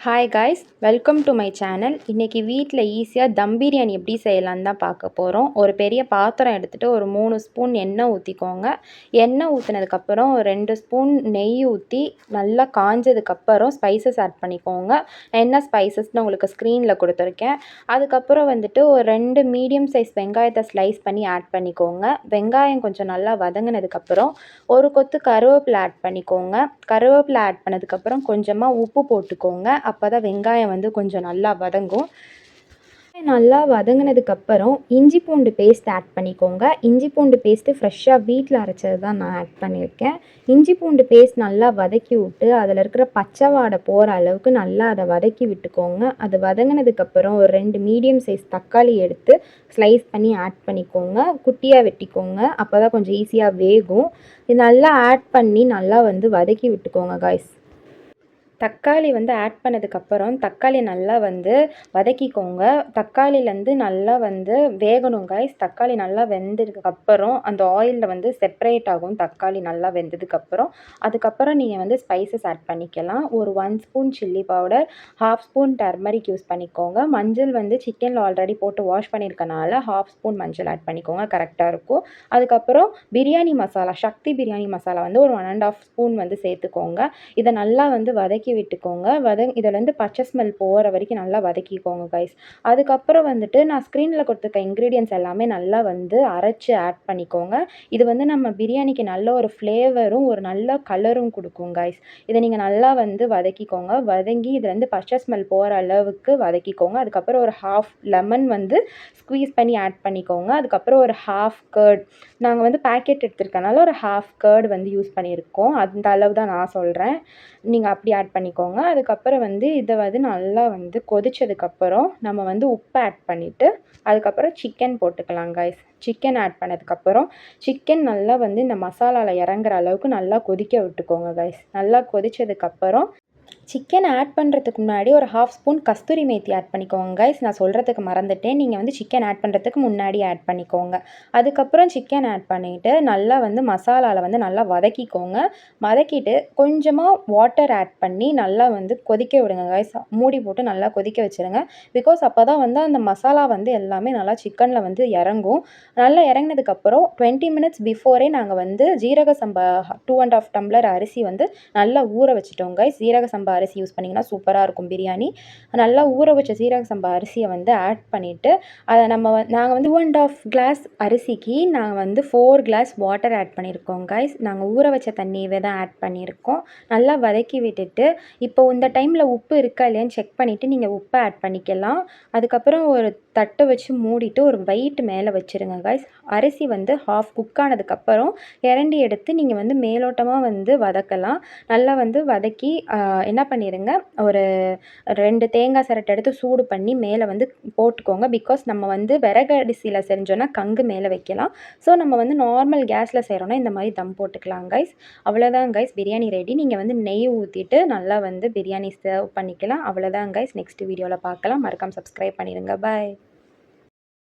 Hi guys, welcome to my channel. இன்றைக்கி வீட்டில் ஈஸியாக தம் பிரியாணி எப்படி செய்யலான்னு தான் பார்க்க போகிறோம். ஒரு பெரிய பாத்திரம் எடுத்துகிட்டு ஒரு 3 ஸ்பூன் எண்ணெய் ஊற்றிக்கோங்க. எண்ணெய் ஊற்றினதுக்கப்புறம் ஒரு 2 ஸ்பூன் நெய் ஊற்றி நல்லா காஞ்சதுக்கப்புறம் ஸ்பைசஸ் ஆட் பண்ணிக்கோங்க. என்ன ஸ்பைசஸ்னு உங்களுக்கு ஸ்க்ரீனில் கொடுத்துருக்கேன். அதுக்கப்புறம் வந்துட்டு ஒரு 2 மீடியம் சைஸ் வெங்காயத்தை ஸ்லைஸ் பண்ணி ஆட் பண்ணிக்கோங்க. வெங்காயம் கொஞ்சம் நல்லா வதங்கினதுக்கப்புறம் ஒரு கொத்து கருவேப்பிலை ஆட் பண்ணிக்கோங்க. கருவேப்பிலை ஆட் பண்ணதுக்கப்புறம் கொஞ்சமாக உப்பு போட்டுக்கோங்க. அப்போ தான் வெங்காயம் வந்து கொஞ்சம் நல்லா வதங்கும். நல்லா வதங்கினதுக்கப்புறம் இஞ்சி பூண்டு பேஸ்ட் ஆட் பண்ணிக்கோங்க. இஞ்சி பூண்டு பேஸ்ட்டு ஃப்ரெஷ்ஷாக வீட்டில் அரைச்சது தான் நான் ஆட் பண்ணியிருக்கேன். இஞ்சி பூண்டு பேஸ்ட் நல்லா வதக்கி விட்டு அதில் இருக்கிற பச்சை வாடை போகிற அளவுக்கு நல்லா அதை வதக்கி விட்டுக்கோங்க. அது வதங்கினதுக்கப்புறம் ஒரு 2 மீடியம் சைஸ் தக்காளி எடுத்து ஸ்லைஸ் பண்ணி ஆட் பண்ணிக்கோங்க. குட்டியாக வெட்டிக்கோங்க. அப்போ தான் கொஞ்சம் ஈஸியாக வேகும். இது நல்லா ஆட் பண்ணி நல்லா வந்து வதக்கி விட்டுக்கோங்க காய்ஸ். தக்காளி வந்து ஆட் பண்ணதுக்கப்புறம் தக்காளி நல்லா வந்து வதக்கிக்கோங்க. தக்காளிலேருந்து நல்லா வந்து வேகணும் காய்ஸ். தக்காளி நல்லா வெந்ததுக்கப்புறம் அந்த ஆயிலில் வந்து செப்பரேட் ஆகும். தக்காளி நல்லா வெந்ததுக்கப்புறம் அதுக்கப்புறம் நீங்கள் வந்து ஸ்பைசஸ் ஆட் பண்ணிக்கலாம். ஒரு 1 spoon chilli powder, 1/2 spoon turmeric use பண்ணிக்கோங்க. மஞ்சள் வந்து சிக்கனில் ஆல்ரெடி போட்டு வாஷ் பண்ணியிருக்கனால 1/2 ஸ்பூன் மஞ்சள் ஆட் பண்ணிக்கோங்க, கரெக்டாக இருக்கும். அதுக்கப்புறம் பிரியாணி மசாலா, சக்தி பிரியாணி மசாலா வந்து ஒரு 1 1/2 ஸ்பூன் வந்து சேர்த்துக்கோங்க. இதை நல்லா வந்து வதக்கி விட்டுக்கோங்க. இதிலேருந்து பச்சை ஸ்மெல் போகிற வரைக்கும் நல்லா வதக்கிக்கோங்க கைஸ். அதுக்கப்புறம் வந்துட்டு நான் ஸ்க்ரீனில் கொடுத்துருக்க இன்க்ரீடியன்ட்ஸ் எல்லாமே நல்லா வந்து அரைச்சி ஆட் பண்ணிக்கோங்க. இது வந்து நம்ம பிரியாணிக்கு நல்ல ஒரு ஃப்ளேவரும் ஒரு நல்ல கலரும் கொடுக்கும் கைஸ். இதை நீங்கள் நல்லா வந்து வதக்கிக்கோங்க. வதங்கி இதுலேருந்து பச்சை ஸ்மெல் போகிற அளவுக்கு வதக்கிக்கோங்க. அதுக்கப்புறம் ஒரு 1/2 லெமன் வந்து ஸ்க்வீஸ் பண்ணி ஆட் பண்ணிக்கோங்க. அதுக்கப்புறம் ஒரு 1/2 கர்ட், நாங்கள் வந்து பேக்கெட் எடுத்துருக்கனால ஒரு 1/2 கர்ட் வந்து யூஸ் பண்ணியிருக்கோம். அந்த அளவு தான் நான் சொல்கிறேன். நீங்கள் அப்படி ஆட் பண்ணிக்கோங்க. அதுக்கப்புறம் வந்து இதை வந்து நல்லா வந்து கொதிச்சதுக்கப்புறம் நம்ம வந்து உப்பு ஆட் பண்ணிவிட்டு அதுக்கப்புறம் சிக்கன் போட்டுக்கலாம் கைஸ். சிக்கன் ஆட் பண்ணதுக்கப்புறம் சிக்கன் நல்லா வந்து இந்த மசாலாவில் இறங்குற அளவுக்கு நல்லா கொதிக்க விட்டுக்கோங்க கைஸ். நல்லா கொதிச்சதுக்கப்புறம் சிக்கன் ஆட் பண்ணுறதுக்கு முன்னாடி ஒரு 1/2 ஸ்பூன் கஸ்தூரி மேத்தி ஆட் பண்ணிக்கோங்க கைஸ். நான் சொல்கிறதுக்கு மறந்துட்டேன். நீங்கள் வந்து சிக்கன் ஆட் பண்ணுறதுக்கு முன்னாடி ஆட் பண்ணிக்கோங்க. அதுக்கப்புறம் சிக்கன் ஆட் பண்ணிவிட்டு நல்லா வந்து மசாலாவில் வந்து நல்லா வதக்கிக்கோங்க. வதக்கிட்டு கொஞ்சமாக வாட்டர் ஆட் பண்ணி நல்லா வந்து கொதிக்க விடுங்க கைஸ். மூடி போட்டு நல்லா கொதிக்க வச்சுருங்க. பிகாஸ் அப்போ தான் வந்து அந்த மசாலா வந்து எல்லாமே நல்லா சிக்கனில் வந்து இறங்கும். நல்லா இறங்கினதுக்கப்புறம் 20 மினிட்ஸ் பிஃபோரே நாங்கள் வந்து ஜீரக சம்பா 2 1/2 டம்ளர் அரிசி வந்து நல்லா ஊற வச்சுட்டோம் கைஸ். ஜீரக சம்பா அரிசி யூஸ் பண்ணிங்கன்னா சூப்பராக இருக்கும் பிரியாணி. நல்லா ஊற வச்ச சீரக சம்பா அரிசியை வந்து ஆட் பண்ணிவிட்டு அதை நாங்கள் வந்து 2 1/2 கிளாஸ் அரிசிக்கு நாங்கள் வந்து 4 கிளாஸ் வாட்டர் ஆட் பண்ணியிருக்கோம் கைஸ். நாங்கள் ஊற வச்ச தண்ணியவே தான் ஆட் பண்ணியிருக்கோம். நல்லா வதக்கி விட்டுட்டு இப்போ இந்த டைமில் உப்பு இருக்கா இல்லையான்னு செக் பண்ணிவிட்டு நீங்கள் உப்பை ஆட் பண்ணிக்கலாம். அதுக்கப்புறம் ஒரு தட்டை வச்சு மூடிட்டு ஒரு வெயிட் மேலே வச்சுருங்க கைஸ். அரிசி வந்து ஹாஃப் குக் ஆனதுக்கப்புறம் இரண்டி எடுத்து நீங்கள் வந்து மேலோட்டமாக வந்து வதக்கலாம். நல்லா வந்து வதக்கி என்ன பண்ணிடுங்க, ஒரு 2 தேங்காய் சிரட்டை எடுத்து சூடு பண்ணி மேலே வந்து போட்டுக்கோங்க. பிகாஸ் நம்ம வந்து விறகு அரிசியில் செஞ்சோன்னா கங்கு மேலே வைக்கலாம். ஸோ நம்ம வந்து நார்மல் கேஸில் செய்கிறோன்னா இந்த மாதிரி தம் போட்டுக்கலாம் கைஸ். அவ்வளோதான் கைஸ், பிரியாணி ரெடி. நீங்கள் வந்து நெய் ஊற்றிட்டு நல்லா வந்து பிரியாணி சர்வ் பண்ணிக்கலாம். அவ்வளோதான் கைஸ். நெக்ஸ்ட் வீடியோவில் பார்க்கலாம். மறக்காம சப்ஸ்கிரைப் பண்ணிடுங்க. பாய்.